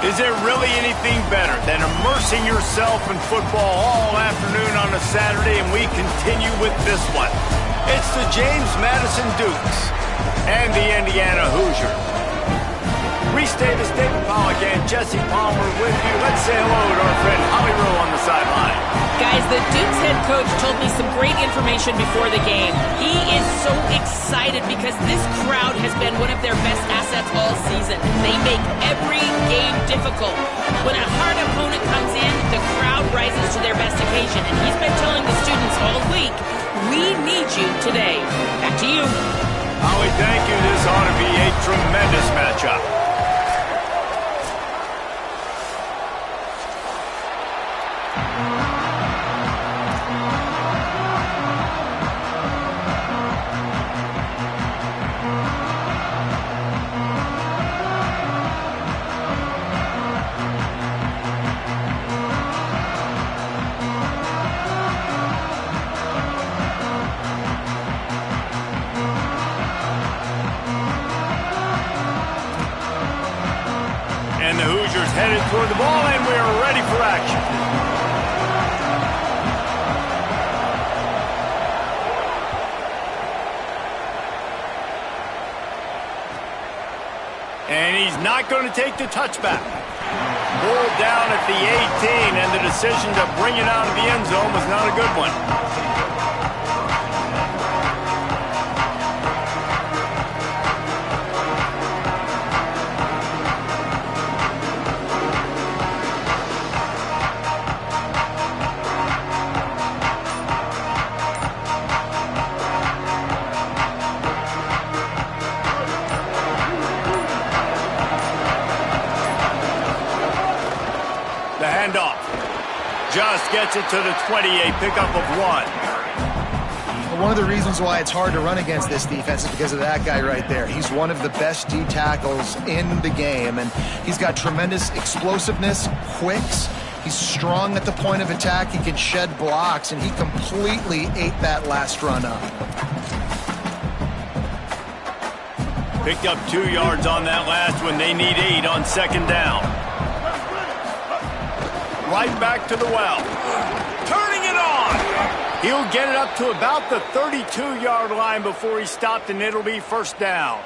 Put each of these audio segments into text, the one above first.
Is there really anything better than immersing yourself in football all afternoon on a Saturday, and we continue with this one? It's the James Madison Dukes and the Indiana Hoosiers. Reese Davis, David Pollack, and Jesse Palmer with you. Let's say hello to our friend Holly Rowe on the sideline. Guys, the Dukes head coach told me some great information before the game. He is so excited because this crowd has been one of their best assets all season. They make every game difficult. When a hard opponent comes in, the crowd rises to their best occasion. And he's been telling the students all week, we need you today. Back to you. Holly, thank you. This ought to be a tremendous matchup. And the Hoosiers headed toward the ball, and we are ready for action. And he's not going to take the touchback. Pulled down at the 18, and the decision to bring it out of the end zone was not a good one. The handoff. Just gets it to the 20, a pickup of 1. One of the reasons why it's hard to run against this defense is because of that guy right there. He's one of the best D tackles in the game, and he's got tremendous explosiveness, quicks. He's strong at the point of attack. He can shed blocks, and he completely ate that last run up. Picked up 2 yards on that last one. They need 8 on second down. Right back to the well. Turning it on. He'll get it up to about the 32-yard line before he's stopped, and it'll be first down.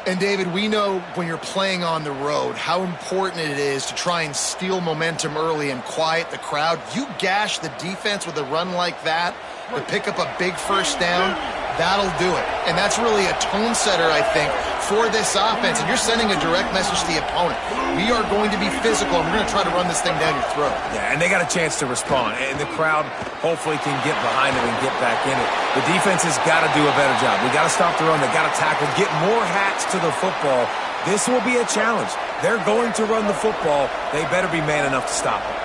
And, David, we know when you're playing on the road how important it is to try and steal momentum early and quiet the crowd. You gash the defense with a run like that to pick up a big first down, that'll do it. And that's really a tone setter, I think, for this offense. And you're sending a direct message to the opponent. We are going to be physical, and we're going to try to run this thing down your throat. Yeah, and they got a chance to respond. And the crowd hopefully can get behind them and get back in it. The defense has got to do a better job. We got to stop the run. They got to tackle, get more hats to the football. This will be a challenge. They're going to run the football. They better be man enough to stop it.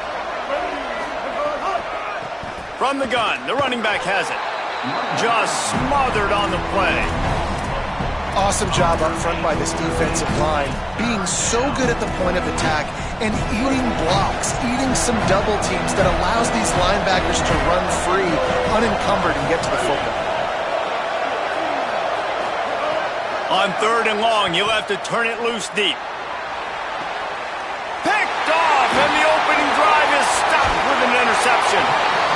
From the gun, the running back has it. Just smothered on the play. Awesome job up front by this defensive line, being so good at the point of attack and eating blocks, eating some double teams that allows these linebackers to run free, unencumbered, and get to the football. On 3rd and long, he'll have to turn it loose deep. Picked off, and the opening drive is stopped with an interception.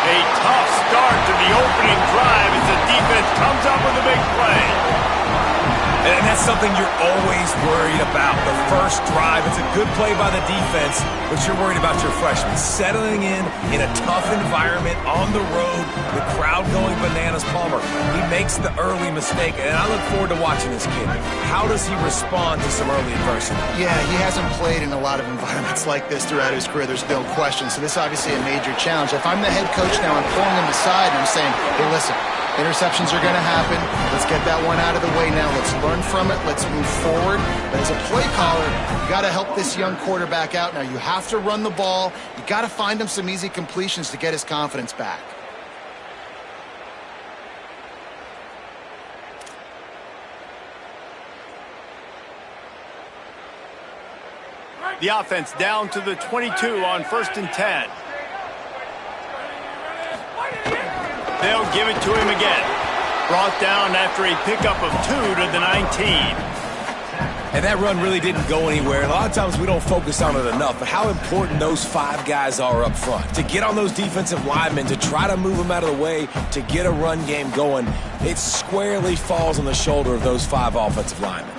A tough start to the opening drive as the defense comes up with a big play. And that's something you're always worried about. The first drive, it's a good play by the defense, but you're worried about your freshmen settling in a tough environment on the road, the crowd going bananas. Palmer, he makes the early mistake, and I look forward to watching this kid. How does he respond to some early adversity? Yeah, he hasn't played in a lot of environments like this throughout his career, there's no question. So this is obviously a major challenge. If I'm the head coach now, I'm pulling him aside and I'm saying, hey, listen, interceptions are going to happen. Let's get that one out of the way now. Let's learn from it. Let's move forward. But as a play caller, you got to help this young quarterback out. Now, you have to run the ball. You got to find him some easy completions to get his confidence back. The offense down to the 22 on 1st and 10. They'll give it to him again. Brought down after a pickup of 2 to the 19. And that run really didn't go anywhere. A lot of times we don't focus on it enough, but how important those 5 guys are up front. To get on those defensive linemen, to try to move them out of the way, to get a run game going, it squarely falls on the shoulder of those 5 offensive linemen.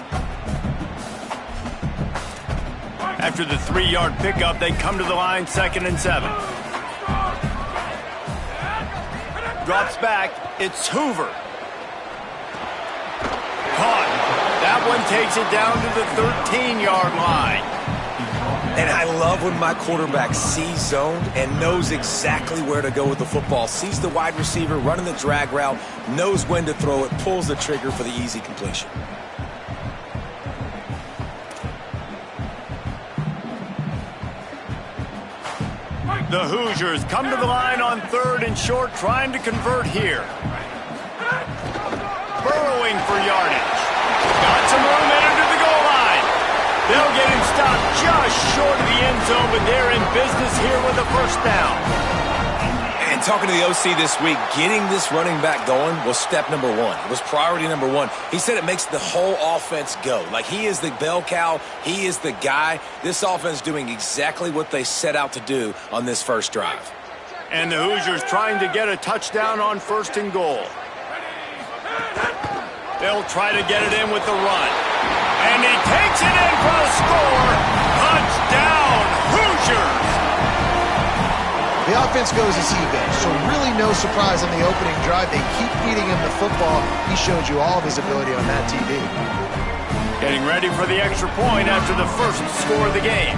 After the 3-yard pickup, they come to the line, 2nd and 7. Drops back. It's Hoover. Caught. That one takes it down to the 13-yard line. And I love when my quarterback sees zoned and knows exactly where to go with the football. Sees the wide receiver running the drag route, knows when to throw it, pulls the trigger for the easy completion. The Hoosiers come to the line on 3rd and short, trying to convert here. Burrowing for yardage. Got some room headed to the goal line. They'll get him stopped just short of the end zone, but they're in business here with a first down. And talking to the OC this week, getting this running back going was step number 1. It was priority number 1. He said it makes the whole offense go. Like, he is the bell cow. He is the guy. This offense doing exactly what they set out to do on this first drive. And the Hoosiers trying to get a touchdown on 1st and goal. They'll try to get it in with the run. And he takes it in for a score. Touchdown, Hoosiers! The offense goes as he goes, so really no surprise on the opening drive. They keep feeding him the football. He showed you all of his ability on that TV. Getting ready for the extra point after the first score of the game.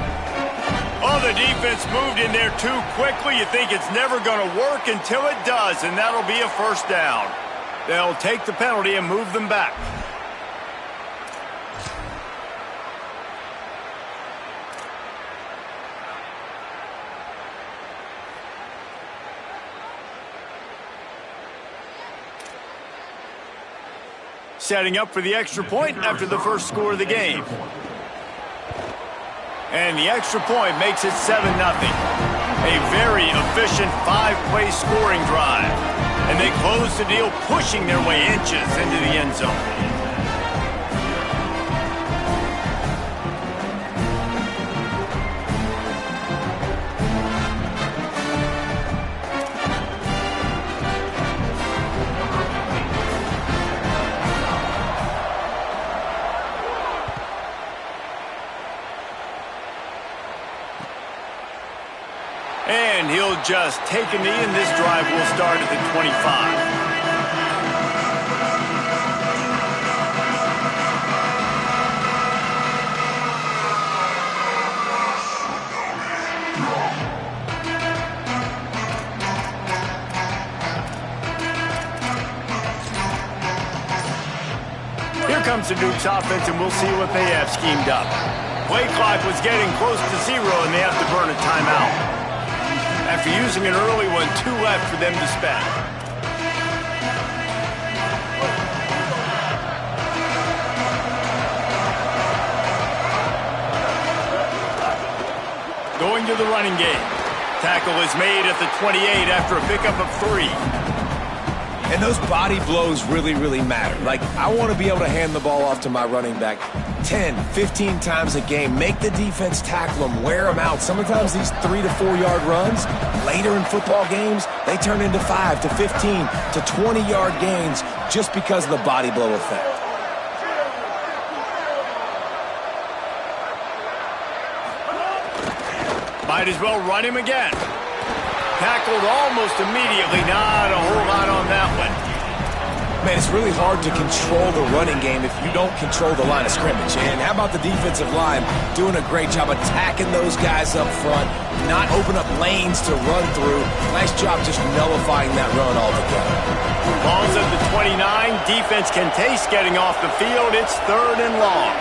Oh, the defense moved in there too quickly. You think it's never going to work until it does, and that'll be a first down. They'll take the penalty and move them back. Setting up for the extra point after the first score of the game. And the extra point makes it 7-0. A very efficient 5-play scoring drive. And they close the deal, pushing their way inches into the end zone. And he'll just take a knee, and this drive will start at the 25. Here comes the Dukes offense, and we'll see what they have schemed up. Play clock was getting close to 0, and they have to burn a timeout. After using an early one, 2 left for them to spend. Going to the running game. Tackle is made at the 28 after a pickup of 3. And those body blows really, really matter. Like, I want to be able to hand the ball off to my running back 10, 15 times a game. Make the defense tackle them, wear them out. Sometimes these 3 to 4 yard runs, later in football games, they turn into 5 to 15 to 20 yard gains just because of the body blow effect. Might as well run him again. Tackled almost immediately. Not a whole lot on that one. Man, it's really hard to control the running game if you don't control the line of scrimmage. And how about the defensive line doing a great job attacking those guys up front, not open up lanes to run through. Nice job just nullifying that run altogether. Ball's at the 29. Defense can taste getting off the field. It's 3rd and long.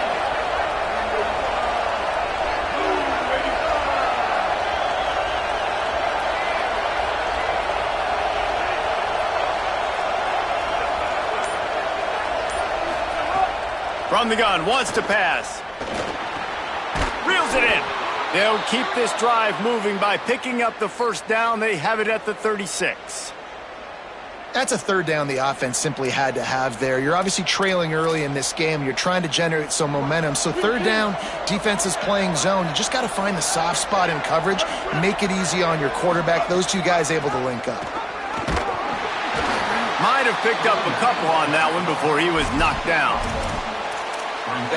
From the gun, wants to pass. Reels it in. They'll keep this drive moving by picking up the first down. They have it at the 36. That's a third down the offense simply had to have there. You're obviously trailing early in this game. You're trying to generate some momentum. So third down, defense is playing zone. You just got to find the soft spot in coverage, make it easy on your quarterback. Those two guys able to link up. Might have picked up a couple on that one before he was knocked down.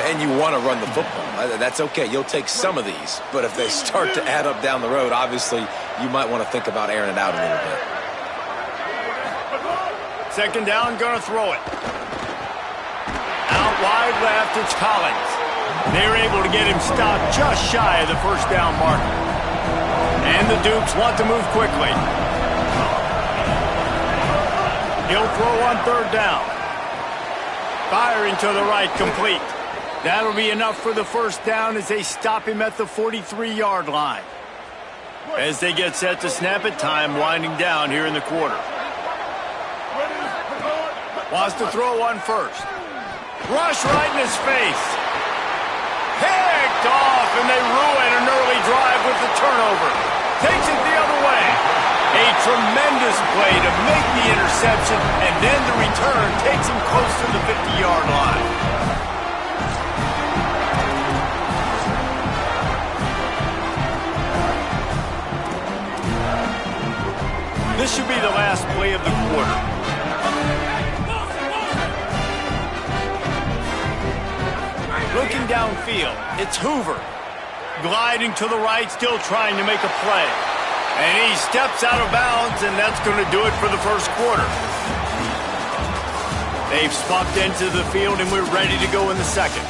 And you want to run the football. That's okay. You'll take some of these. But if they start to add up down the road, obviously you might want to think about airing it out a little bit. Second down, gonna throw it. Out wide left, it's Collins. They're able to get him stopped just shy of the first down marker. And the Dukes want to move quickly. He'll throw on third down. Firing to the right, complete. That'll be enough for the first down as they stop him at the 43-yard line. As they get set to snap it, time winding down here in the quarter. Wants to throw one first. Rush right in his face. Picked off, and they ruin an early drive with the turnover. Takes it the other way. A tremendous play to make the interception, and then the return takes him close to the 50-yard line. This should be the last play of the quarter. Looking downfield, it's Hoover. Gliding to the right, still trying to make a play. And he steps out of bounds, and that's going to do it for the first quarter. They've swapped into the field, and we're ready to go in the second.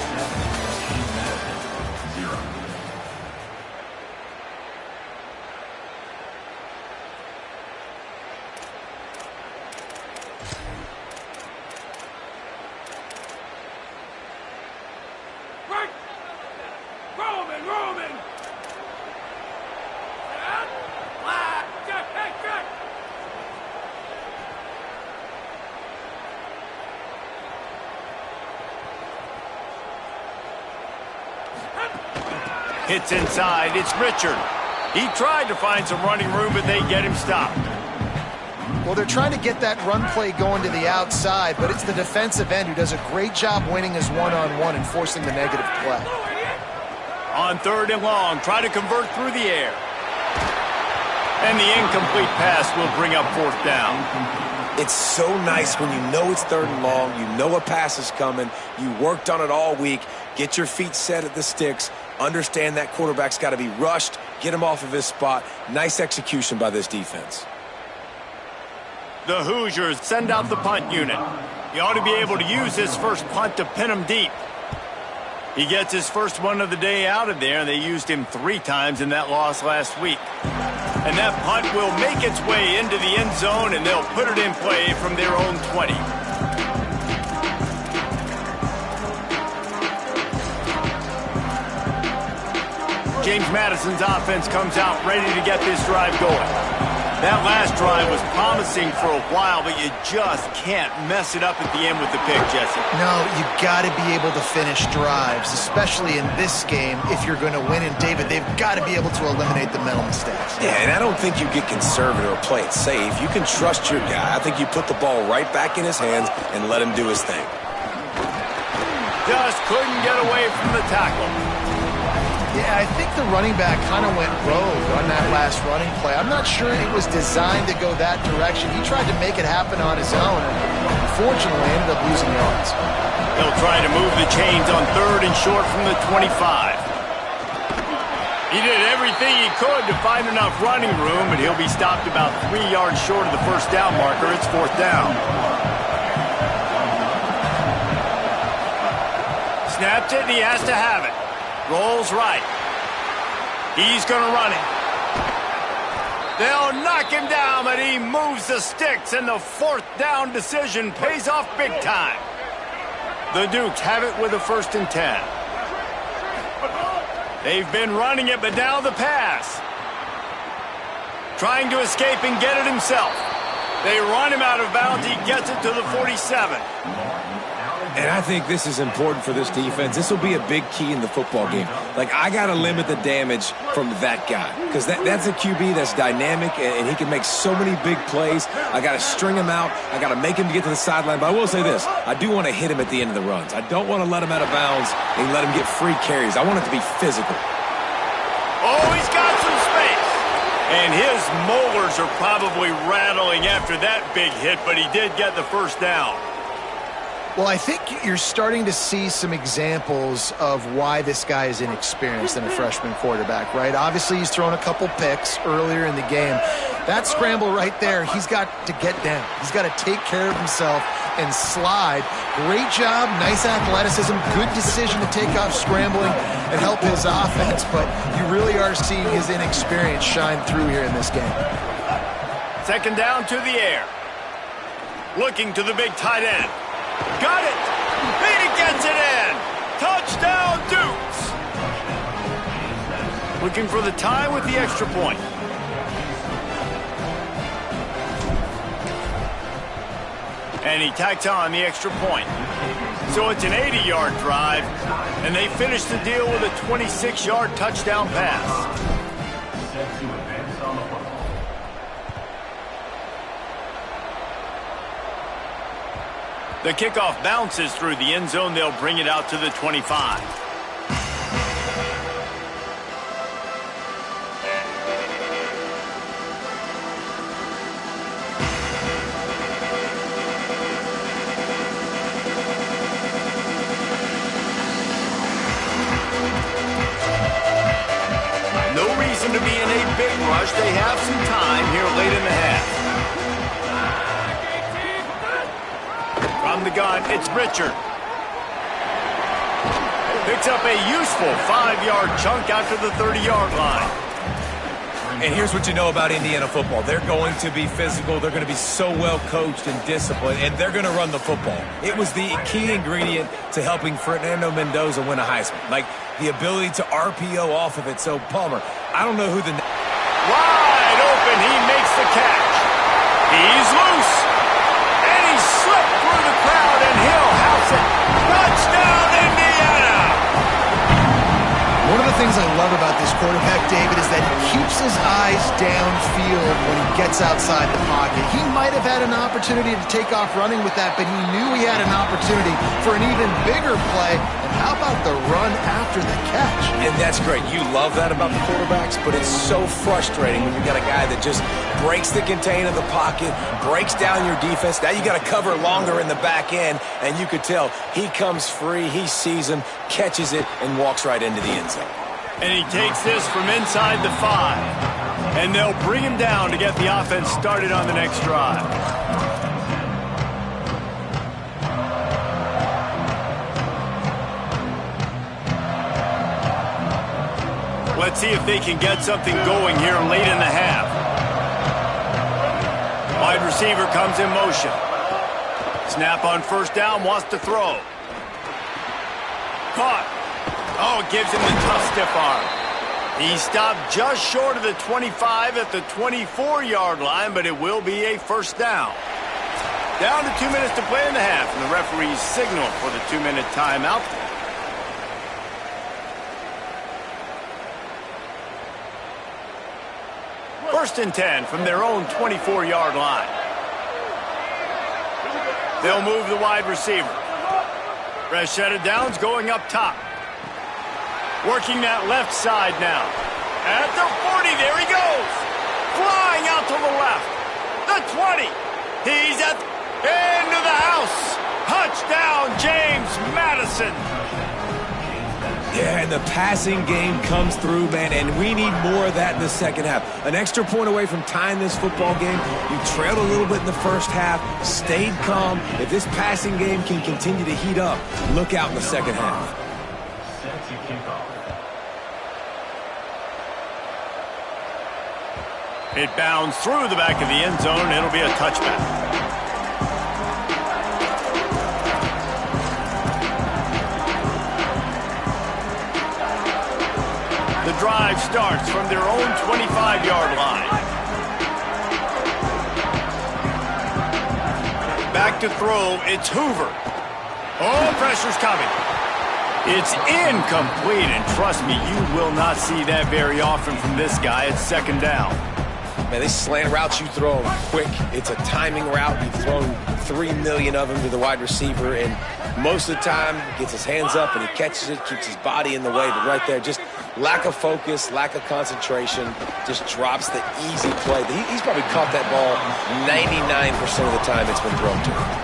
Hits inside, it's Richard. He tried to find some running room, but they get him stopped. Well, they're trying to get that run play going to the outside, but it's the defensive end who does a great job winning his one-on-one and forcing the negative play. On third and long, try to convert through the air. And the incomplete pass will bring up fourth down. It's so nice when you know it's third and long, you know a pass is coming, you worked on it all week, get your feet set at the sticks, understand that quarterback's got to be rushed, get him off of his spot. Nice execution by this defense. The Hoosiers send out the punt unit. He ought to be able to use his first punt to pin him deep. He gets his first one of the day out of there, and they used him 3 times in that loss last week. And that punt will make its way into the end zone, and they'll put it in play from their own 20. James Madison's offense comes out ready to get this drive going. That last drive was promising for a while, but you just can't mess it up at the end with the pick, Jesse. No, you got to be able to finish drives, especially in this game if you're going to win. And, David, they've got to be able to eliminate the mental mistakes. Yeah, and I don't think you get conservative or play it safe. You can trust your guy. I think you put the ball right back in his hands and let him do his thing. Just couldn't get away from the tackle. Yeah, I think the running back kind of went rogue on that last running play. I'm not sure it was designed to go that direction. He tried to make it happen on his own, and unfortunately ended up losing yards. He'll try to move the chains on third and short from the 25. He did everything he could to find enough running room, but he'll be stopped about 3 yards short of the first down marker. It's fourth down. Snapped it, and he has to have it. Rolls right. He's going to run it. They'll knock him down, but he moves the sticks, and the fourth down decision pays off big time. The Dukes have it with a 1st and 10. They've been running it, but now the pass. Trying to escape and get it himself. They run him out of bounds. He gets it to the 47. And I think this is important for this defense. This will be a big key in the football game. Like, I got to limit the damage from that guy because that's a QB that's dynamic, and he can make so many big plays. I got to string him out. I got to make him get to the sideline. But I will say this. I do want to hit him at the end of the runs. I don't want to let him out of bounds and let him get free carries. I want it to be physical. Oh, he's got some space. And his molars are probably rattling after that big hit, but he did get the first down. Well, I think you're starting to see some examples of why this guy is inexperienced than a freshman quarterback, right? Obviously, he's thrown a couple picks earlier in the game. That scramble right there, he's got to get down. He's got to take care of himself and slide. Great job, nice athleticism, good decision to take off scrambling and help his offense, but you really are seeing his inexperience shine through here in this game. Second down to the air. Looking to the big tight end. Got it! And he gets it in! Touchdown, Dukes! Looking for the tie with the extra point. And he tacks on the extra point. So it's an 80-yard drive, and they finish the deal with a 26-yard touchdown pass. The kickoff bounces through the end zone. They'll bring it out to the 25. No reason to be in a big rush. They have some time here late in the half. From the gun, it's Richard. Picks up a useful 5-yard chunk out to the 30-yard line. And here's what you know about Indiana football. They're going to be physical. They're going to be so well coached and disciplined, and they're going to run the football. It was the key ingredient to helping Fernando Mendoza win a Heisman. Like, the ability to RPO off of it. So, Palmer, I don't know who the... Wide open, he makes the catch. He's loose. And he slipped through the crowd, and he'll house it. Touchdown, Indiana! One of the things I love about this quarterback, David, is that he keeps his eyes downfield when he gets outside the pocket. He might have had an opportunity to take off running with that, but he knew he had an opportunity for an even bigger play. And how about the run after the catch? And that's great. You love that about the quarterbacks, but it's so frustrating when you got a guy that just breaks the contain of the pocket, breaks down your defense. Now you got to cover longer in the back end, and you could tell he comes free, he sees him, catches it, and walks right into the end zone. And he takes this from inside the 5. And they'll bring him down to get the offense started on the next drive. Let's see if they can get something going here late in the half. Wide receiver comes in motion. Snap on first down, wants to throw. Caught. Oh, gives him the tough stiff arm. He stopped just short of the 25 at the 24-yard line, but it will be a first down. Down to 2 minutes to play in the half, and the referees signal for the 2-minute timeout. First and 10 from their own 24-yard line. They'll move the wide receiver. Rashad Downs going up top. Working that left side now. At the 40, there he goes. Flying out to the left. The 20. He's at the end of the house. Touchdown, James Madison. Yeah, and the passing game comes through, man, and we need more of that in the second half. An extra point away from tying this football game. You trailed a little bit in the first half, stayed calm. If this passing game can continue to heat up, look out in the second half. It bounds through the back of the end zone. It'll be a touchback. The drive starts from their own 25-yard line. Back to throw, it's Hoover. Oh, pressure's coming. It's incomplete, and trust me, you will not see that very often from this guy. It's second down. Man, these slant routes, you throw them quick. It's a timing route. You've thrown 3 million of them to the wide receiver, and most of the time, he gets his hands up and he catches it, keeps his body in the way. But right there, just lack of focus, lack of concentration, just drops the easy play. He's probably caught that ball 99% of the time it's been thrown to him.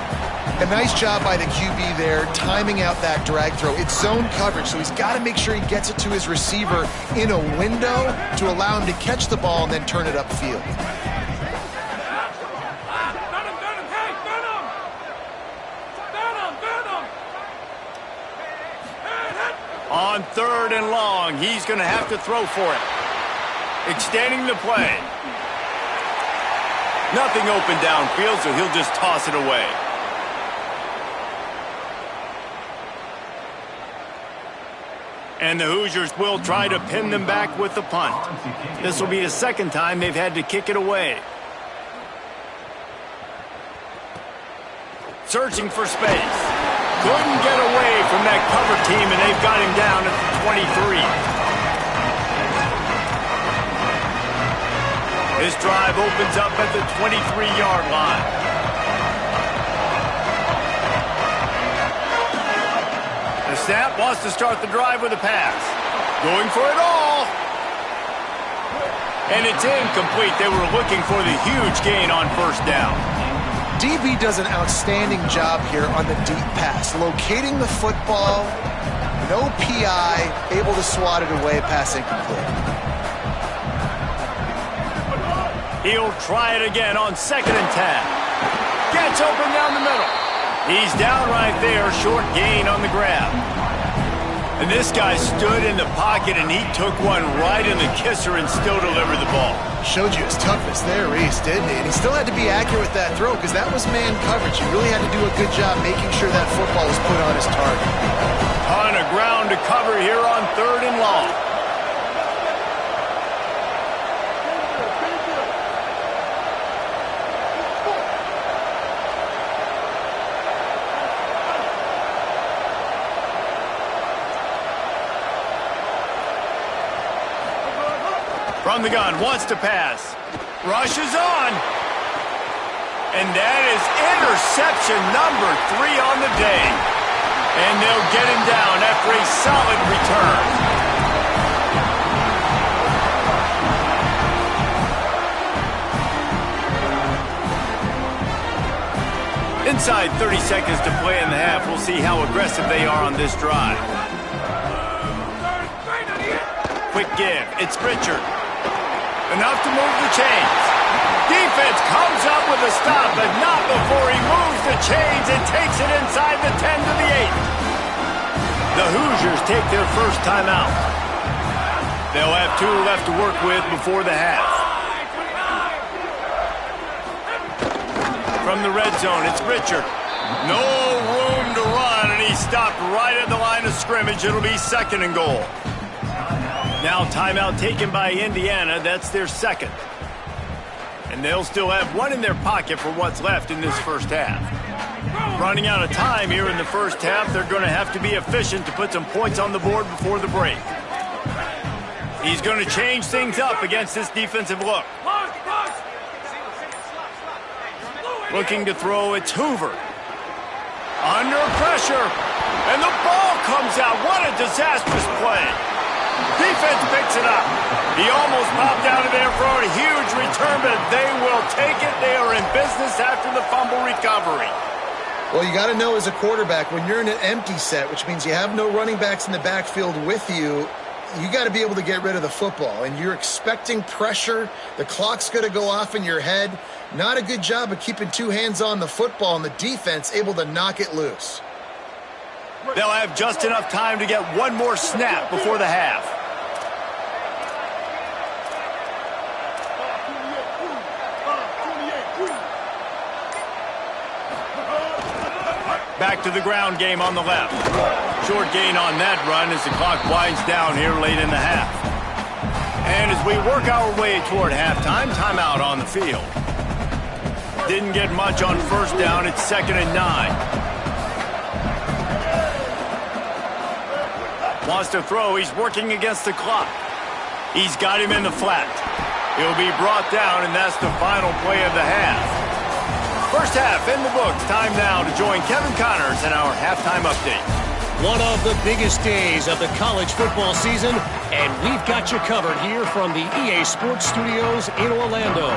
A nice job by the QB there, timing out that drag throw. It's zone coverage, so he's got to make sure he gets it to his receiver in a window to allow him to catch the ball and then turn it upfield. On 3rd and long, he's going to have to throw for it. Extending the play. Nothing open downfield, so he'll just toss it away. And the Hoosiers will try to pin them back with the punt. This will be the second time they've had to kick it away. Searching for space. Couldn't get away from that cover team, and they've got him down at the 23. This drive opens up at the 23-yard line. The snap wants to start the drive with a pass. Going for it all. And it's incomplete. They were looking for the huge gain on first down. DB does an outstanding job here on the deep pass. Locating the football, no PI, able to swat it away, pass incomplete. He'll try it again on 2nd and 10. Gets open down the middle. He's down right there, short gain on the grab. And this guy stood in the pocket, and he took one right in the kisser and still delivered the ball. Showed you his toughness there, Reese, didn't he? And he still had to be accurate with that throw because that was man coverage. He really had to do a good job making sure that football was put on his target. Ton of ground to cover here on 3rd and long. From the gun, wants to pass. Rushes on. And that is interception number 3 on the day. And they'll get him down after a solid return. Inside 30 seconds to play in the half. We'll see how aggressive they are on this drive. Quick give. It's Richard. Enough to move the chains. Defense comes up with a stop, but not before he moves the chains and takes it inside the 10 to the 8. The Hoosiers take their first timeout. They'll have 2 left to work with before the half. From the red zone, it's Richard. No room to run, and he stopped right at the line of scrimmage. It'll be 2nd and goal. Now timeout taken by Indiana. That's their 2nd. And they'll still have 1 in their pocket for what's left in this first half. Running out of time here in the first half. They're going to have to be efficient to put some points on the board before the break. He's going to change things up against this defensive look. Looking to throw, it's Hoover. Under pressure. And the ball comes out. What a disastrous play. Defense picks it up. He almost popped out of there for a huge return, but they will take it. They are in business after the fumble recovery. Well, you got to know as a quarterback, when you're in an empty set, which means you have no running backs in the backfield with you, you got to be able to get rid of the football. And you're expecting pressure. The clock's going to go off in your head. Not a good job of keeping 2 hands on the football, and the defense able to knock it loose. They'll have just enough time to get 1 more snap before the half. Back to the ground game on the left. Short gain on that run as the clock winds down here late in the half. And as we work our way toward halftime, timeout on the field. Didn't get much on first down. It's 2nd and 9. Wants to throw. He's working against the clock. He's got him in the flat. He'll be brought down, and that's the final play of the half. First half in the books. Time now to join Kevin Connors in our halftime update. One of the biggest days of the college football season, and we've got you covered here from the EA Sports Studios in Orlando.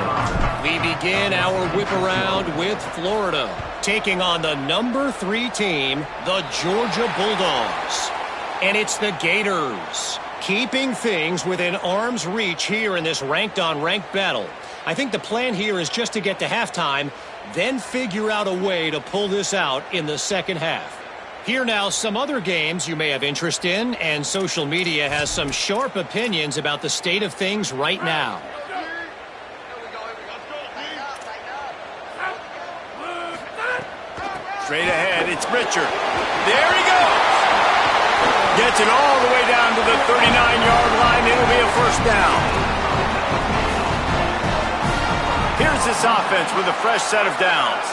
We begin our whip around with Florida, taking on the number 3 team, the Georgia Bulldogs. And it's the Gators, keeping things within arm's reach here in this ranked-on-ranked battle. I think the plan here is just to get to halftime, then figure out a way to pull this out in the second half. Here now, some other games you may have interest in, and social media has some sharp opinions about the state of things right now. Straight ahead, it's Richard. There he goes. Gets it all the way down to the 39-yard line. It'll be a first down. Here's this offense with a fresh set of downs.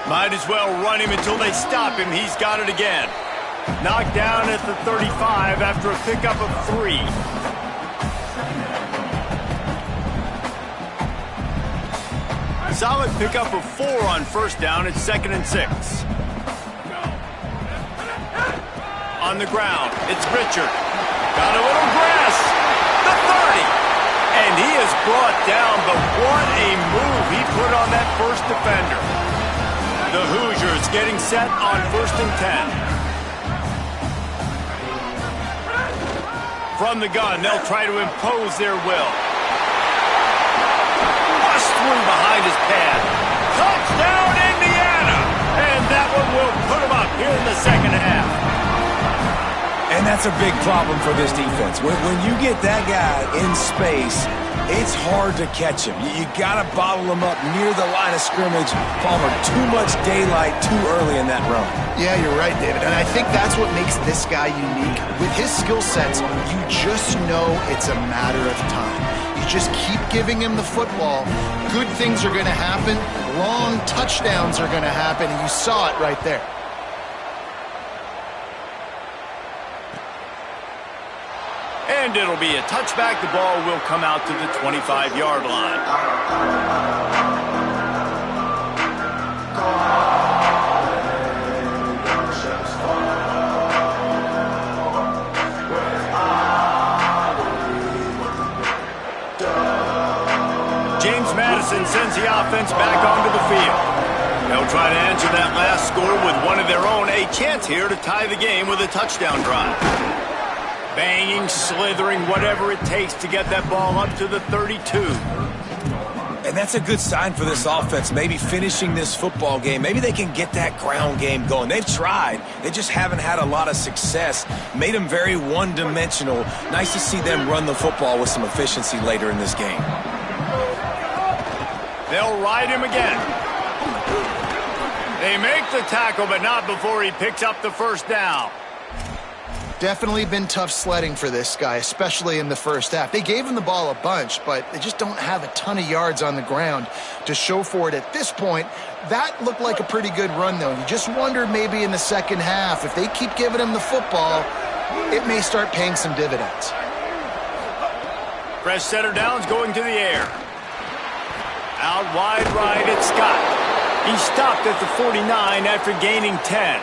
Might as well run him until they stop him. He's got it again. Knocked down at the 35 after a pickup of 3. Solid pickup of 4 on first down. It's 2nd and 6. On the ground, it's Richard. Got a little grass. The 30. And he is brought down, but what a move he put on that first defender. The Hoosiers getting set on 1st and 10. From the gun, they'll try to impose their will. Through behind his pad. Touchdown, Indiana! And that one will put him up here in the second half. And that's a big problem for this defense. When you get that guy in space, it's hard to catch him. You got to bottle him up near the line of scrimmage. Palmer, too much daylight too early in that run. Yeah, you're right, David. And I think that's what makes this guy unique. With his skill sets, you just know it's a matter of time. You just keep giving him the football. Good things are going to happen. Long touchdowns are going to happen. And you saw it right there. And it'll be a touchback. The ball will come out to the 25-yard line. James Madison sends the offense back onto the field. They'll try to answer that last score with one of their own. A chance here to tie the game with a touchdown drive. Banging, slithering, whatever it takes to get that ball up to the 32. And that's a good sign for this offense, maybe finishing this football game. Maybe they can get that ground game going. They've tried. They just haven't had a lot of success. Made them very one-dimensional. Nice to see them run the football with some efficiency later in this game. They'll ride him again. They make the tackle, but not before he picks up the first down. Definitely been tough sledding for this guy, especially in the first half. They gave him the ball a bunch, but they just don't have a ton of yards on the ground to show for it at this point. That looked like a pretty good run, though. You just wonder maybe in the second half, if they keep giving him the football, it may start paying some dividends. Fresh setter downs going to the air. Out wide right, it's Scott. He stopped at the 49 after gaining 10.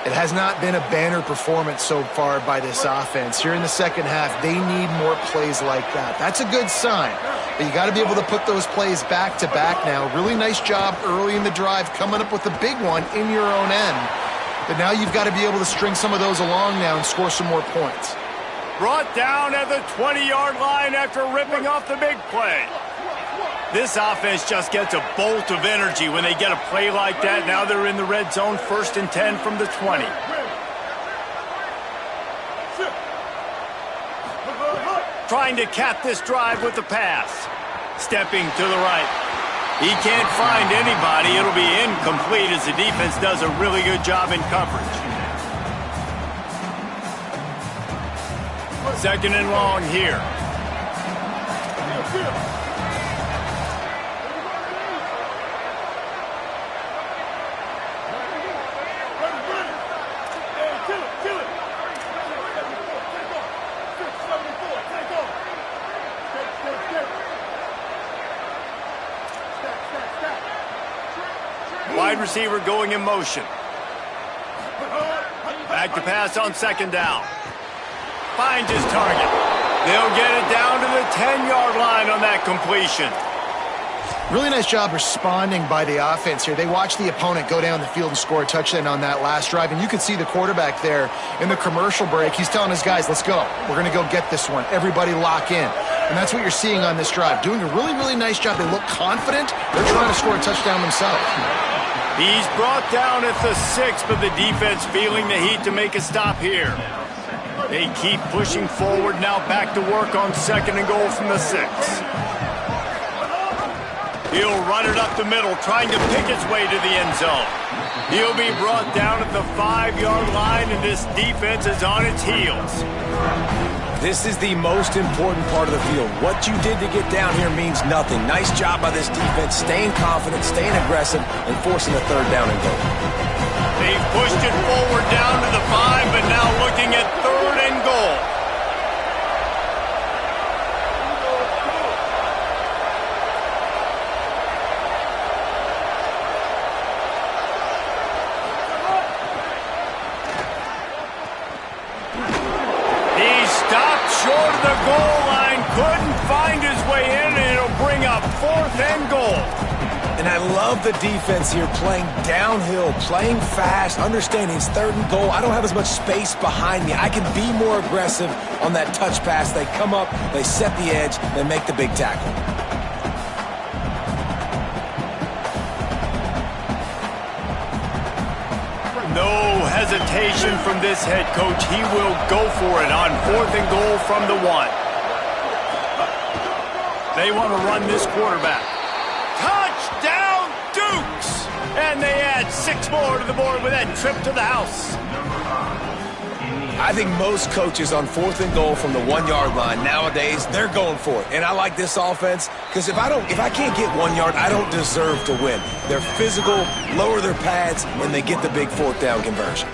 It has not been a banner performance so far by this offense. Here in the second half, they need more plays like that. That's a good sign, but you got to be able to put those plays back to back now. Really nice job early in the drive coming up with a big one in your own end. But now you've got to be able to string some of those along now and score some more points. Brought down at the 20-yard line after ripping off the big play. This offense just gets a bolt of energy when they get a play like that. Now they're in the red zone, 1st and 10 from the 20. Trying to cap this drive with the pass. Stepping to the right. He can't find anybody. It'll be incomplete as the defense does a really good job in coverage. 2nd and long here. wide receiver going in motion. Back to pass on second down. Finds his target. They'll get it down to the 10-yard line on that completion. Really nice job responding by the offense here. They watched the opponent go down the field and score a touchdown on that last drive, and you could see the quarterback there in the commercial break. He's telling his guys, let's go. We're going to go get this one. Everybody lock in. And that's what you're seeing on this drive. Doing a really, really nice job. They look confident. They're trying to score a touchdown themselves. He's brought down at the 6, but the defense feeling the heat to make a stop here. They keep pushing forward, now back to work on second and goal from the 6. He'll run it up the middle, trying to pick his way to the end zone. He'll be brought down at the 5-yard line, and this defense is on its heels. This is the most important part of the field. What you did to get down here means nothing. Nice job by this defense, staying confident, staying aggressive, and forcing a third down and goal. They've pushed it forward down to the 5, but now looking at third and goal. Short of the goal line, couldn't find his way in, and it'll bring up fourth and goal. And I love the defense here, playing downhill, playing fast, understanding it's third and goal. I don't have as much space behind me. I can be more aggressive on that touch pass. They come up, they set the edge, they make the big tackle. No hesitation from this head coach. He will go for it on fourth and goal from the 1. They want to run this quarterback. Touchdown, Dukes! And they add 6 more to the board with that trip to the house. I think most coaches on fourth and goal from the 1-yard line nowadays, they're going for it. And I like this offense because if I can't get 1 yard, I don't deserve to win. They're physical, lower their pads, and they get the big fourth down conversion.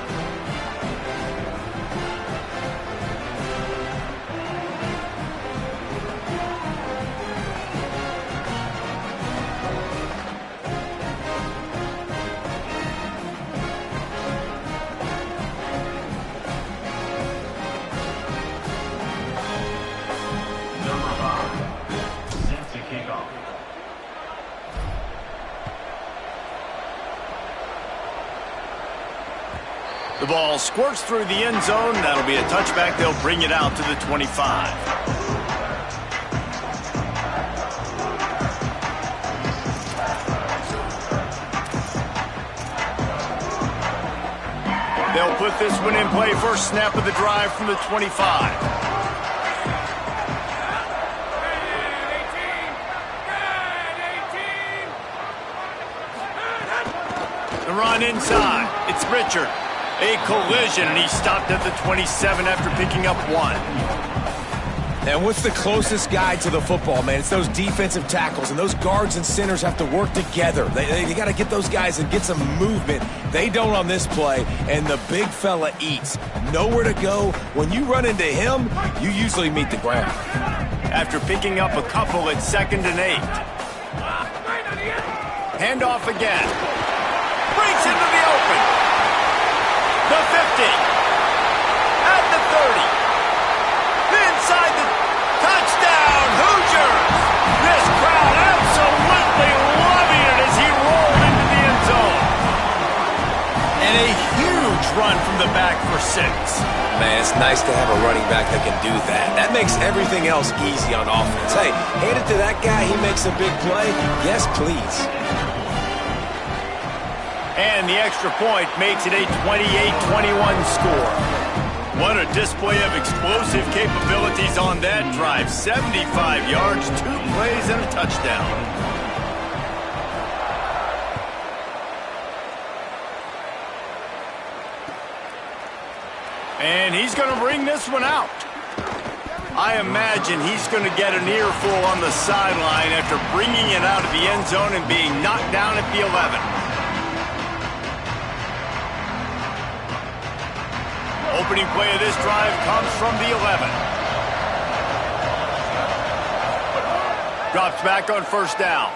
The ball squirts through the end zone. That'll be a touchback. They'll bring it out to the 25. They'll put this one in play. First snap of the drive from the 25. The run inside. It's Richard. A collision, and he stopped at the 27 after picking up 1. And what's the closest guy to the football, man? It's those defensive tackles, and those guards and centers have to work together. They got to get those guys and get some movement. They don't on this play, and the big fella eats. Nowhere to go. When you run into him, you usually meet the ground. After picking up a couple at 2nd and 8. Handoff again. Breaks into the open. The 50, at the 30, inside the touchdown, Hoosiers! This crowd absolutely loving it as he rolled into the end zone. And a huge run from the back for 6. Man, it's nice to have a running back that can do that. That makes everything else easy on offense. Hey, hand it to that guy, he makes a big play. Yes, please. And the extra point makes it a 28-21 score. What a display of explosive capabilities on that drive. 75 yards, 2 plays, and a touchdown. And he's going to bring this one out. I imagine he's going to get an earful on the sideline after bringing it out of the end zone and being knocked down at the 11. Opening play of this drive comes from the 11. Drops back on first down.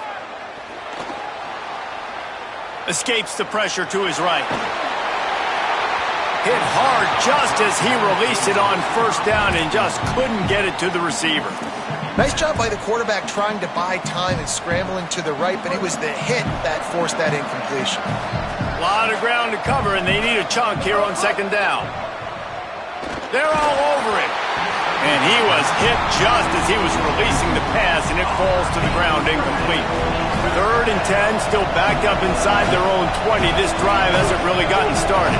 Escapes the pressure to his right. Hit hard just as he released it on first down and just couldn't get it to the receiver. Nice job by the quarterback trying to buy time and scrambling to the right, but it was the hit that forced that incompletion. A lot of ground to cover, and they need a chunk here on second down. They're all over it. And he was hit just as he was releasing the pass, and it falls to the ground incomplete. 3rd and 10, still backed up inside their own 20. This drive hasn't really gotten started.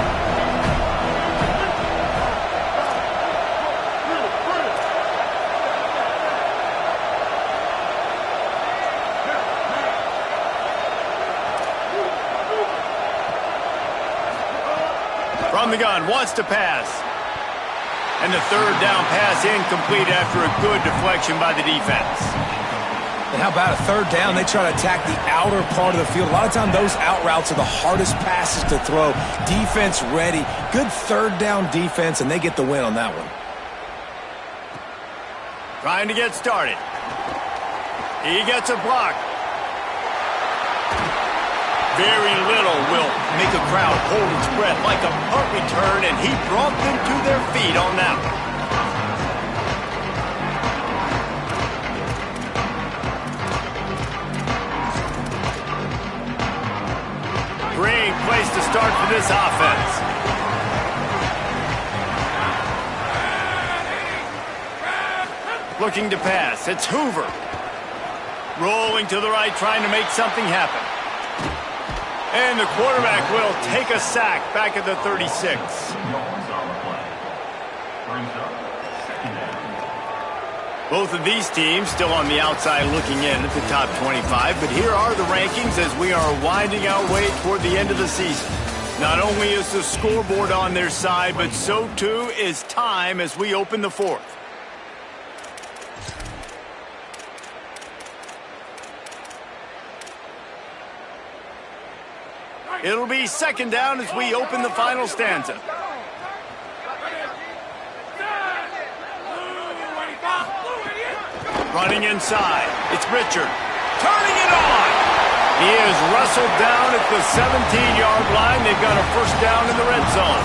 From the gun, wants to pass. And the 3rd down pass incomplete after a good deflection by the defense. And how about a 3rd down? They try to attack the outer part of the field. A lot of times those out routes are the hardest passes to throw. Defense ready. Good 3rd down defense, and they get the win on that one. Trying to get started. He gets a block. Very little will make a crowd hold its breath like a punt return, and he brought them to their feet on that one. Great place to start for this offense. Looking to pass. It's Hoover. Rolling to the right, trying to make something happen. And the quarterback will take a sack back at the 36. Both of these teams still on the outside looking in at the top 25, but here are the rankings as we are winding our way toward the end of the season. Not only is the scoreboard on their side, but so too is time as we open the 4th. It'll be second down as we open the final stanza. Running inside. It's Richard. Turning it on. He is wrestled down at the 17-yard line. They've got a first down in the red zone.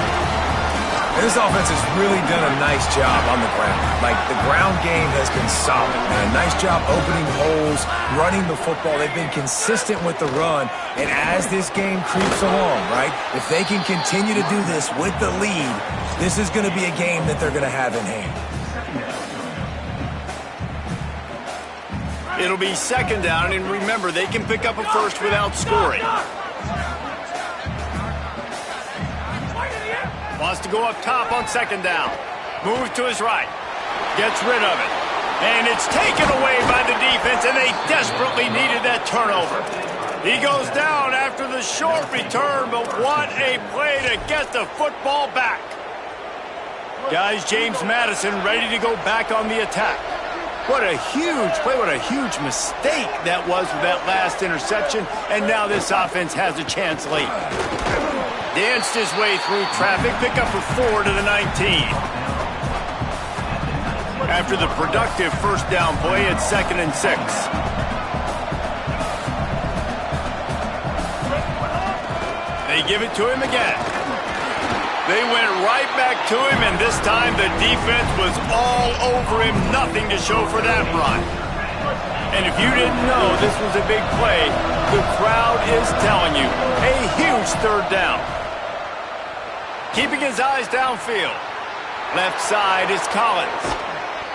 And this offense has really done a nice job on the ground. Like, the ground game has been solid, man. Nice job opening holes, running the football. They've been consistent with the run. And as this game creeps along, right, if they can continue to do this with the lead, this is going to be a game that they're going to have in hand. It'll be second down, and remember, they can pick up a first without scoring. Wants to go up top on second down. Moves to his right. Gets rid of it. And it's taken away by the defense, and they desperately needed that turnover. He goes down after the short return, but what a play to get the football back. Guys, James Madison ready to go back on the attack. What a huge play, what a huge mistake that was with that last interception, and now this offense has a chance late. Danced his way through traffic, pick up a 4 to the 19. After the productive first down play, it's 2nd and 6. They give it to him again. They went right back to him, and this time the defense was all over him. Nothing to show for that run. And if you didn't know this was a big play, the crowd is telling you. A huge 3rd down. Keeping his eyes downfield. Left side is Collins.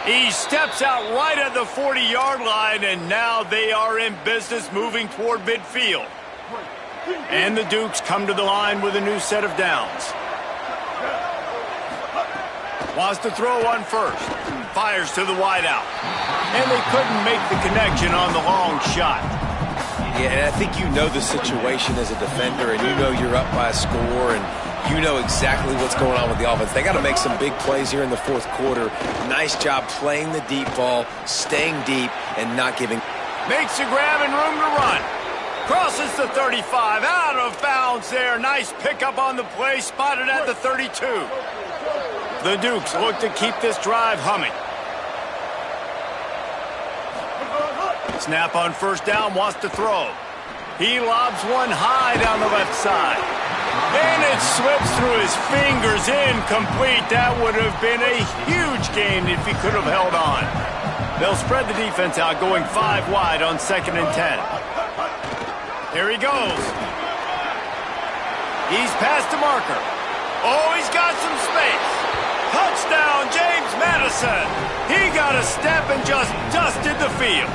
He steps out right at the 40-yard line, and now they are in business moving toward midfield. And the Dukes come to the line with a new set of downs. Wants to throw on first. Fires to the wideout. And they couldn't make the connection on the long shot. Yeah, and I think you know the situation as a defender, and you know you're up by a score, and you know exactly what's going on with the offense. They got to make some big plays here in the 4th quarter. Nice job playing the deep ball, staying deep, and not giving. Makes a grab and room to run. Crosses the 35, out of bounds there. Nice pickup on the play, spotted at the 32. The Dukes look to keep this drive humming. Snap on first down, wants to throw. He lobs one high down the left side. And it slips through his fingers, incomplete. That would have been a huge gain if he could have held on. They'll spread the defense out, going 5 wide on 2nd and 10. Here he goes. He's past the marker. Oh, he's got some space. Touchdown, James Madison. He got a step and just dusted the field.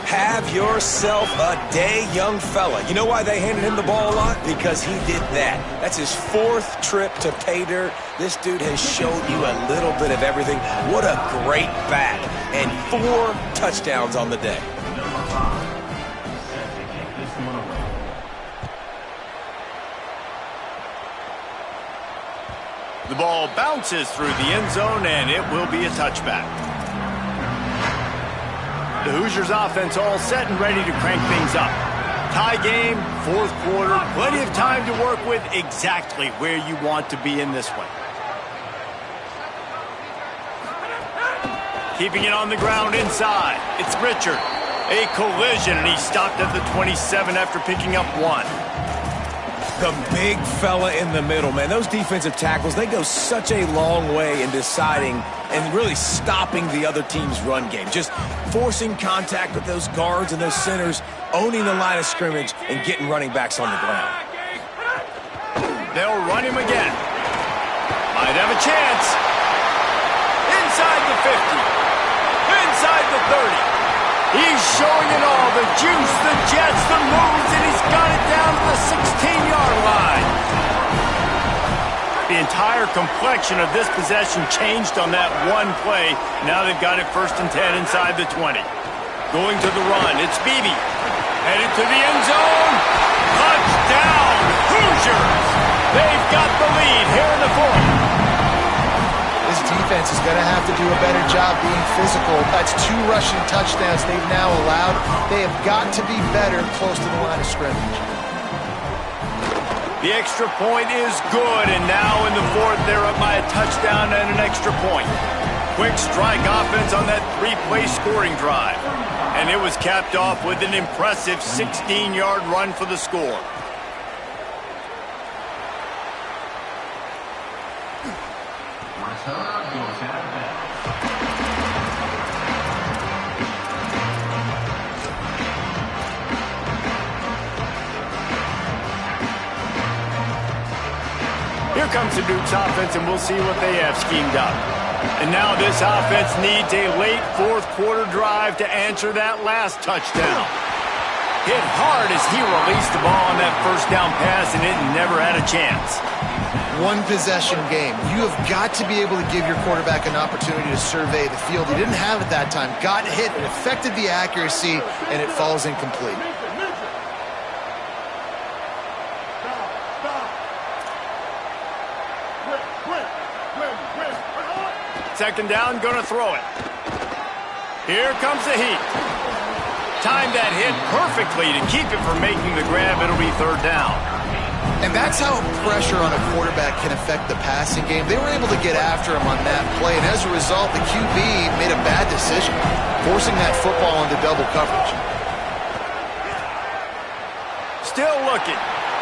Have yourself a day, young fella. You know why they handed him the ball a lot? Because he did that. That's his 4th trip to pay dirt. This dude has showed you a little bit of everything. What a great back. And 4 touchdowns on the day. The ball bounces through the end zone, and it will be a touchback. The Hoosiers offense all set and ready to crank things up. Tie game, 4th quarter, plenty of time to work with, exactly where you want to be in this one. Keeping it on the ground inside. It's Richard. A collision, and he stopped at the 27 after picking up 1. The big fella in the middle, man. Those defensive tackles, they go such a long way in deciding and really stopping the other team's run game. Just forcing contact with those guards and those centers, owning the line of scrimmage, and getting running backs on the ground. They'll run him again. Might have a chance. Inside the 50. Inside the 30. He's showing it all, the juice, the jets, the moves, and he's got it down to the 16-yard line. The entire complexion of this possession changed on that one play. Now they've got it 1st and 10 inside the 20. Going to the run, it's Beebe. Headed to the end zone. Touchdown, Hoosiers! They've got the lead here in the 4th. This defense is going to have to do a better job being physical. That's 2 rushing touchdowns they've now allowed. They have got to be better close to the line of scrimmage. The extra point is good, and now in the 4th, they're up by a touchdown and an extra point. Quick strike offense on that 3-play scoring drive. And it was capped off with an impressive 16-yard run for the score. Here comes the Dukes offense, and we'll see what they have schemed up. And now this offense needs a late 4th quarter drive to answer that last touchdown. Hit hard as he released the ball on that 1st down pass, and it never had a chance. 1 possession game. You have got to be able to give your quarterback an opportunity to survey the field. He didn't have it that time. Got hit, it affected the accuracy, and it falls incomplete. Second down, gonna throw it. Here comes the heat. Timed that hit perfectly to keep it from making the grab. It'll be 3rd down. And that's how pressure on a quarterback can affect the passing game. They were able to get after him on that play, and as a result, the QB made a bad decision, forcing that football into double coverage. Still looking.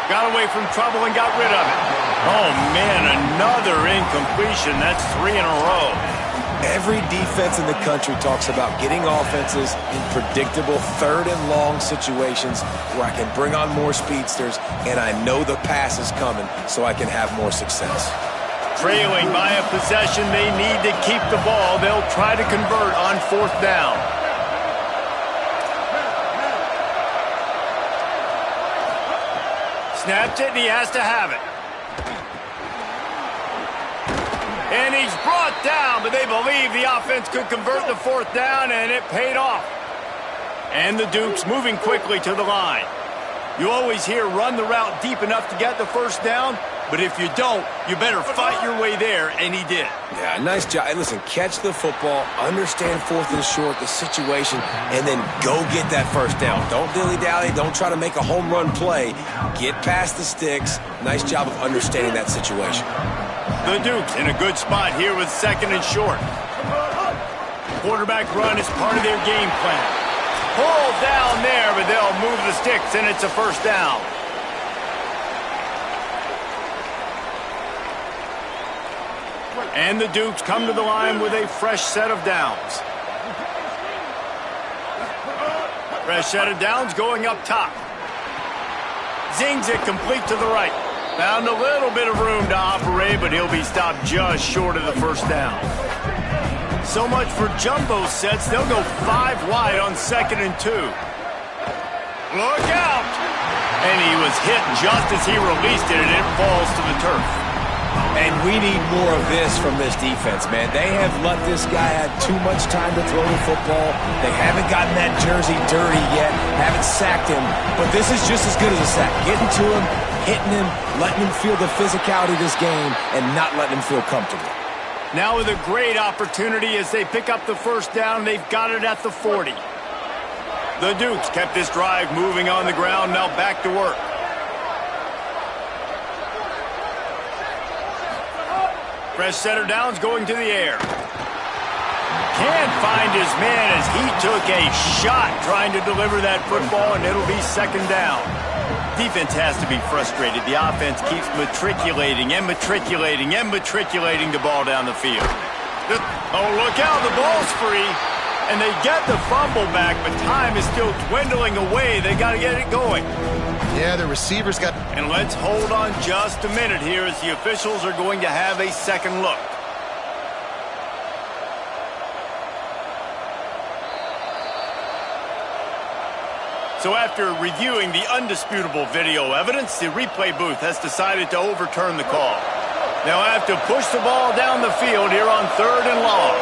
Got away from trouble and got rid of it. Oh, man, another incompletion. That's 3 in a row. Every defense in the country talks about getting offenses in predictable 3rd and long situations where I can bring on more speedsters and I know the pass is coming so I can have more success. Trailing by a possession, they need to keep the ball. They'll try to convert on 4th down. Snapped it, and he has to have it. And he's brought down, but they believe the offense could convert the 4th down, and it paid off. And the Dukes moving quickly to the line. You always hear run the route deep enough to get the 1st down, but if you don't, you better fight your way there, and he did. Yeah, nice job. Hey, listen, catch the football, understand 4th and short, the situation, and then go get that 1st down. Don't dilly-dally. Don't try to make a home run play. Get past the sticks. Nice job of understanding that situation. The Dukes in a good spot here with 2nd and short. Quarterback run is part of their game plan. Pulled down there, but they'll move the sticks, and it's a first down. And the Dukes come to the line with a fresh set of downs. Fresh set of downs going up top. Zings it complete to the right. Found a little bit of room to operate, but he'll be stopped just short of the first down. So much for jumbo sets. They'll go 5 wide on 2nd and 2. Look out! And he was hit just as he released it, and it falls to the turf. And we need more of this from this defense, man. They have let this guy have too much time to throw the football. They haven't gotten that jersey dirty yet, haven't sacked him. But this is just as good as a sack. Getting to him, hitting him, letting him feel the physicality of this game, and not letting him feel comfortable. Now with a great opportunity as they pick up the first down, they've got it at the 40. The Dukes kept this drive moving on the ground, now back to work. Fresh set of downs going to the air. Can't find his man as he took a shot trying to deliver that football, and it'll be 2nd down. Defense has to be frustrated. The offense keeps matriculating and matriculating and matriculating the ball down the field. Oh, look out, the ball's free. And they get the fumble back, but time is still dwindling away. They got to get it going. Yeah, the receivers got... And let's hold on just a minute here as the officials are going to have a second look. So after reviewing the undisputable video evidence, the replay booth has decided to overturn the call. They'll have to push the ball down the field here on 3rd and long.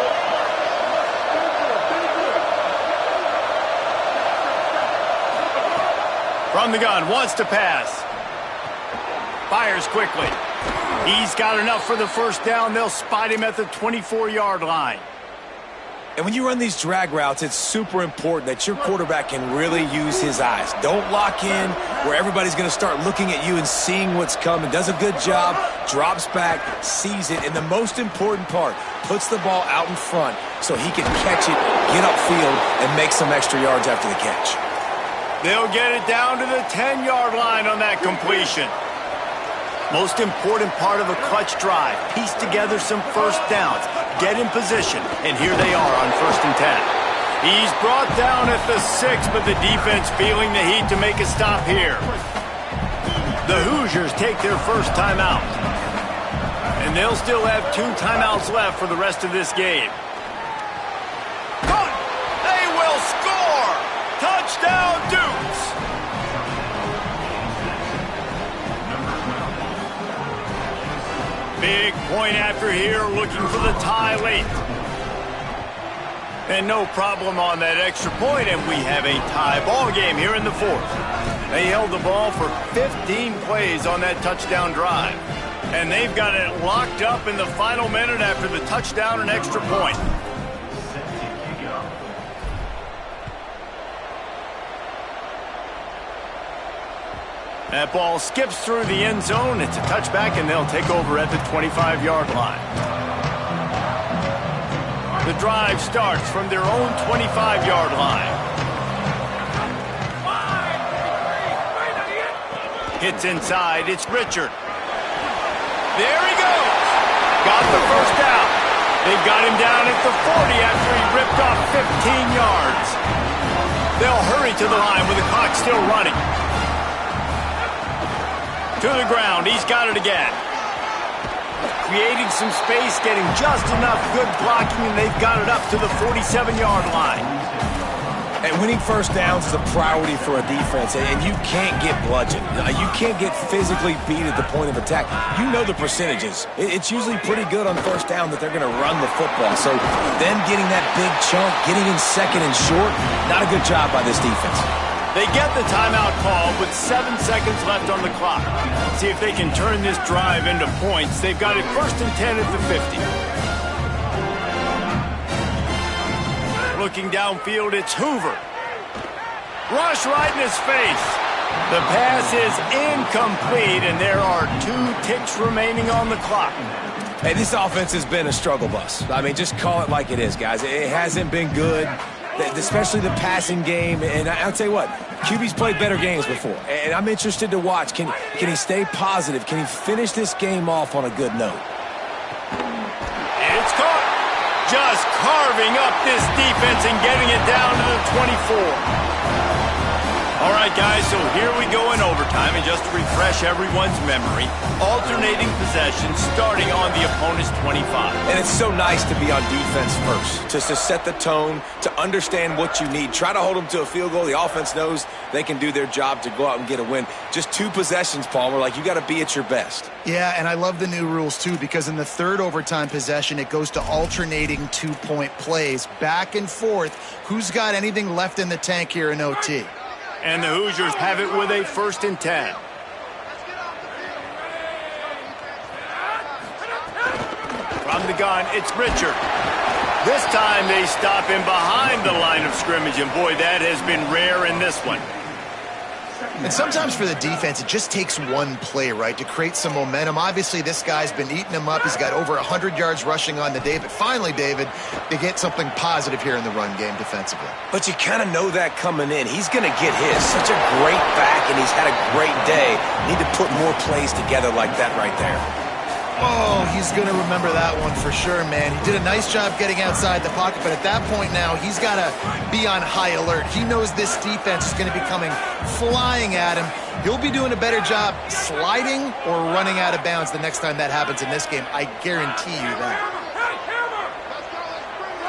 From the gun, wants to pass. Fires quickly. He's got enough for the first down. They'll spot him at the 24-yard line. And when you run these drag routes, it's super important that your quarterback can really use his eyes. Don't lock in where everybody's going to start looking at you and seeing what's coming. Does a good job, drops back, sees it, and the most important part, puts the ball out in front so he can catch it, get upfield, and make some extra yards after the catch. They'll get it down to the 10-yard line on that completion. Most important part of a clutch drive. Piece together some first downs. Get in position. And here they are on 1st and 10. He's brought down at the 6, but the defense feeling the heat to make a stop here. The Hoosiers take their first timeout. And they'll still have 2 timeouts left for the rest of this game. They will score! Touchdown, Dukes! Big point after here, looking for the tie late. And no problem on that extra point, and we have a tie ball game here in the 4th. They held the ball for 15 plays on that touchdown drive. And they've got it locked up in the final minute after the touchdown and extra point. That ball skips through the end zone. It's a touchback, and they'll take over at the 25-yard line. The drive starts from their own 25-yard line. Hits inside. It's Richard. There he goes. Got the first down. They've got him down at the 40 after he ripped off 15 yards. They'll hurry to the line with the clock still running. To the ground, he's got it again. Creating some space, getting just enough good blocking, and they've got it up to the 47-yard line. And winning first downs is a priority for a defense, and you can't get bludgeoned. You can't get physically beat at the point of attack. You know the percentages. It's usually pretty good on first down that they're going to run the football. So them getting that big chunk, getting in 2nd and short, not a good job by this defense. They get the timeout call with 7 seconds left on the clock. See if they can turn this drive into points. They've got it 1st and 10 at the 50. Looking downfield, it's Hoover. Rush right in his face. The pass is incomplete, and there are 2 ticks remaining on the clock. Hey, this offense has been a struggle bus. I mean, just call it like it is, guys. It hasn't been good. especially the passing game. And I'll tell you what, QB's played better games before. And I'm interested to watch. Can he stay positive? Can he finish this game off on a good note? And it's caught. Just carving up this defense and getting it down to the 24. All right, guys, so here we go in overtime, and just to refresh everyone's memory, alternating possessions starting on the opponent's 25. And it's so nice to be on defense first, just to set the tone, to understand what you need. Try to hold them to a field goal. The offense knows they can do their job to go out and get a win. Just 2 possessions, Palmer, like you got to be at your best. Yeah, and I love the new rules, too, because in the third overtime possession, it goes to alternating 2-point plays, back and forth. Who's got anything left in the tank here in OT? And the Hoosiers have it with a 1st and 10. From the gun, it's Richard. This time they stop him behind the line of scrimmage, and boy, that has been rare in this one. And sometimes for the defense, it just takes one play, right, to create some momentum. Obviously, this guy's been eating him up. He's got over 100 yards rushing on the day. But finally, David, they get something positive here in the run game defensively. But you kind of know that coming in. He's going to get his. Such a great back, and he's had a great day. Need to put more plays together like that right there. Oh, he's going to remember that one for sure, man. He did a nice job getting outside the pocket, but at that point now, he's got to be on high alert. He knows this defense is going to be coming flying at him. He'll be doing a better job sliding or running out of bounds the next time that happens in this game. I guarantee you that.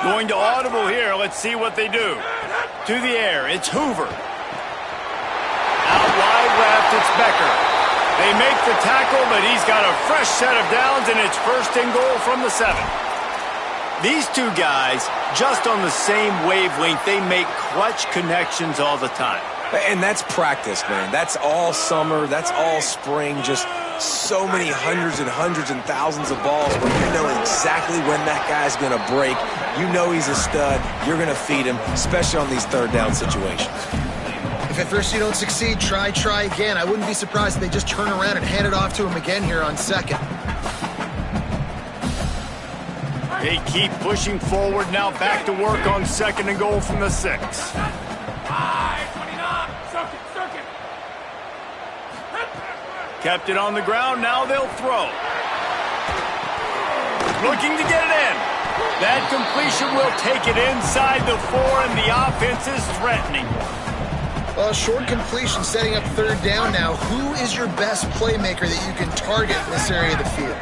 Going to audible here. Let's see what they do. To the air, it's Hoover. Out wide left, it's Becker. They make the tackle, but he's got a fresh set of downs, and it's 1st and goal from the 7. These two guys, just on the same wavelength, they make clutch connections all the time. And that's practice, man. That's all summer. That's all spring. Just so many hundreds and thousands of balls where you know exactly when that guy's going to break. You know he's a stud. You're going to feed him, especially on these 3rd down situations. If at first you don't succeed, try again. I wouldn't be surprised if they just turn around and hand it off to him again here on 2nd. They keep pushing forward now, back to work on 2nd and goal from the 6. Kept it on the ground, now they'll throw. Looking to get it in. That completion will take it inside the 4, and the offense is threatening. Well, short completion setting up 3rd down now. Who is your best playmaker that you can target in this area of the field?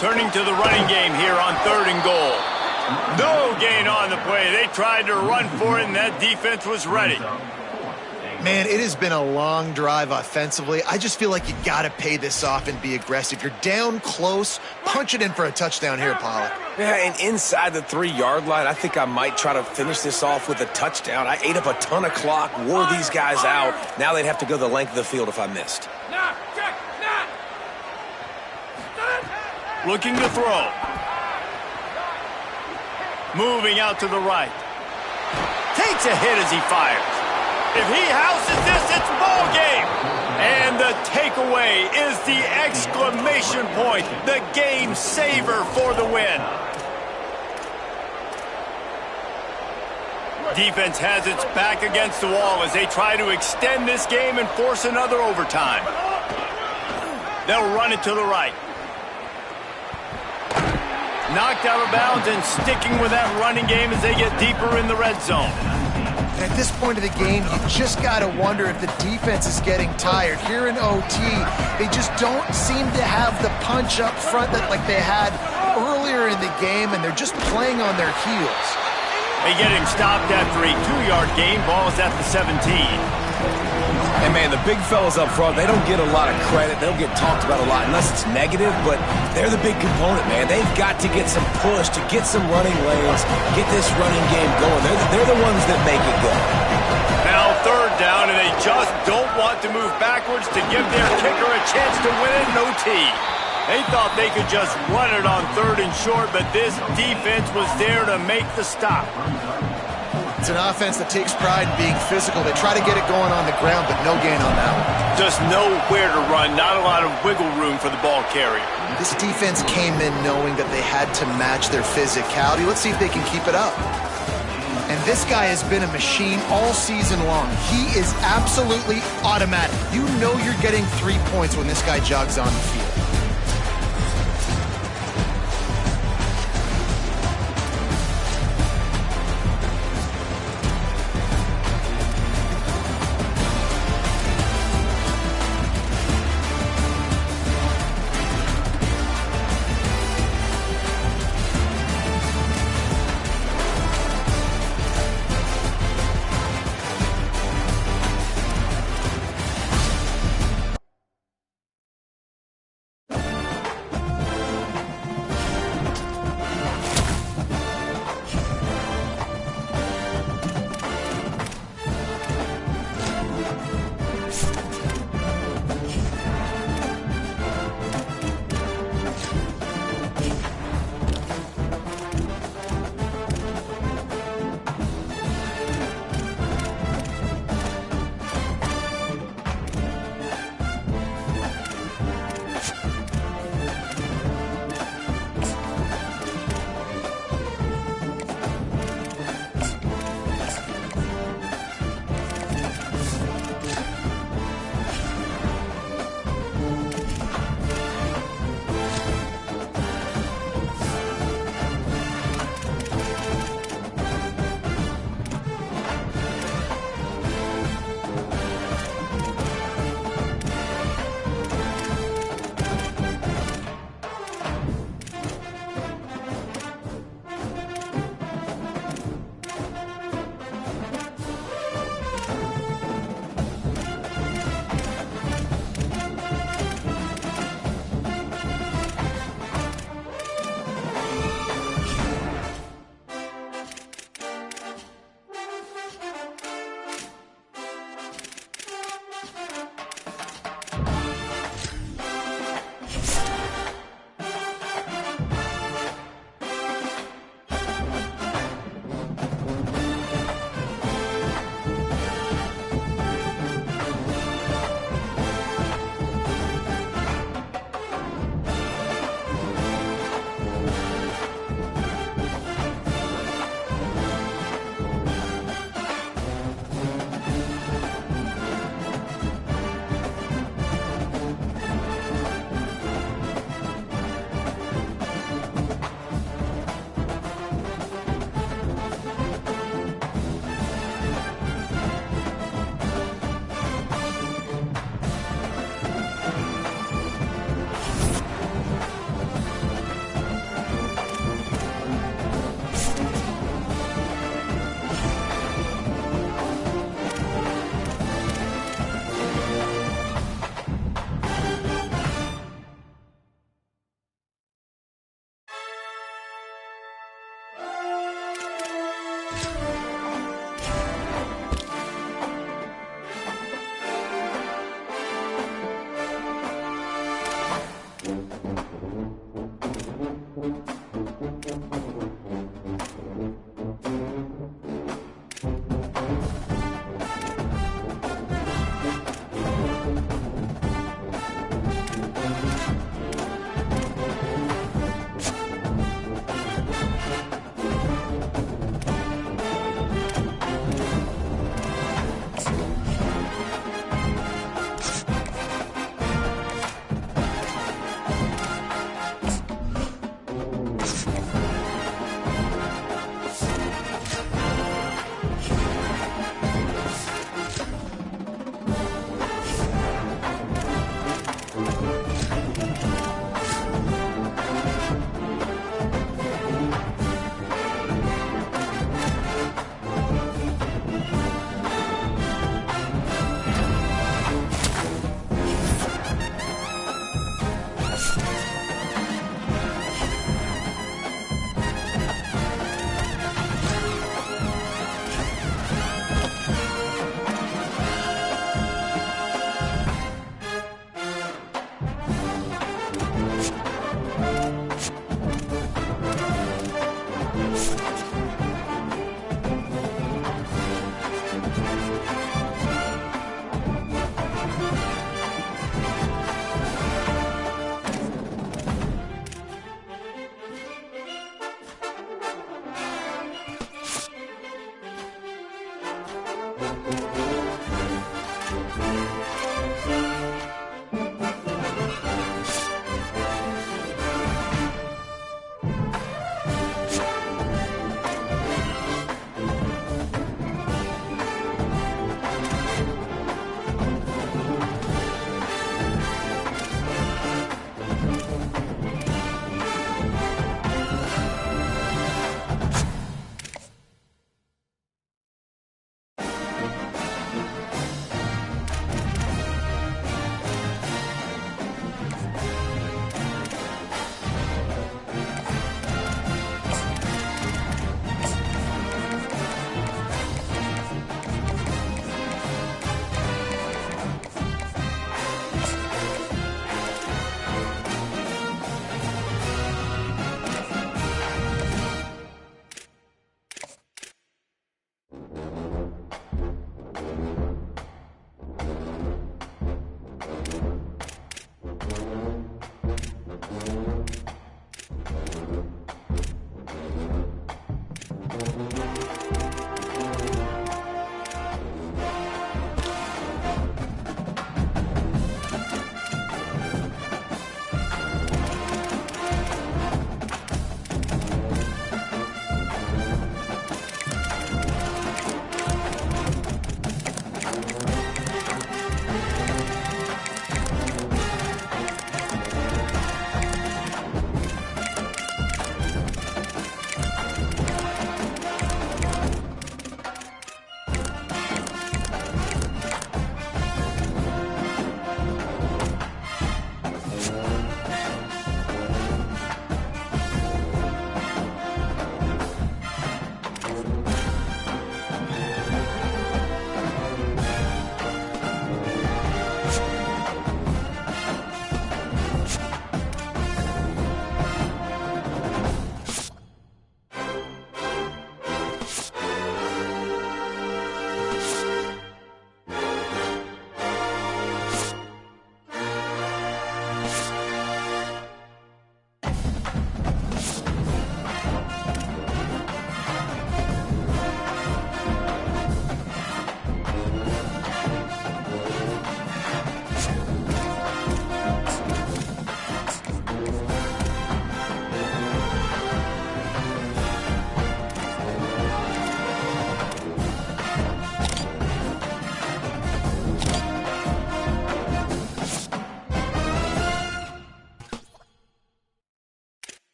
Turning to the running game here on 3rd and goal. No gain on the play. They tried to run for it, and that defense was ready. Man, it has been a long drive offensively. I just feel like you got to pay this off and be aggressive. You're down close. Punch it in for a touchdown here, Pollock. Yeah, and inside the 3-yard line, I think I might try to finish this off with a touchdown. I ate up a ton of clock, wore these guys out. Now they'd have to go the length of the field if I missed. Looking to throw. Moving out to the right. Takes a hit as he fires. If he houses this, it's ball game. And the takeaway is the exclamation point, the game saver for the win. Defense has its back against the wall as they try to extend this game and force another overtime. They'll run it to the right. Knocked out of bounds and sticking with that running game as they get deeper in the red zone. And at this point of the game, you just got to wonder if the defense is getting tired. Here in OT, they just don't seem to have the punch up front that like they had earlier in the game, and they're just playing on their heels. They get him stopped after a 2-yard gain. Ball's at the 17. And, man, the big fellas up front, they don't get a lot of credit. They don't get talked about a lot unless it's negative, but they're the big component, man. They've got to get some push, to get some running lanes, get this running game going. They're the ones that make it go. Now 3rd down, and they just don't want to move backwards to give their kicker a chance to win it in OT. They thought they could just run it on 3rd and short, but this defense was there to make the stop. It's an offense that takes pride in being physical. They try to get it going on the ground, but no gain on that one. Just nowhere to run, not a lot of wiggle room for the ball carrier. This defense came in knowing that they had to match their physicality. Let's see if they can keep it up. And this guy has been a machine all season long. He is absolutely automatic. You know you're getting 3 points when this guy jogs on the field.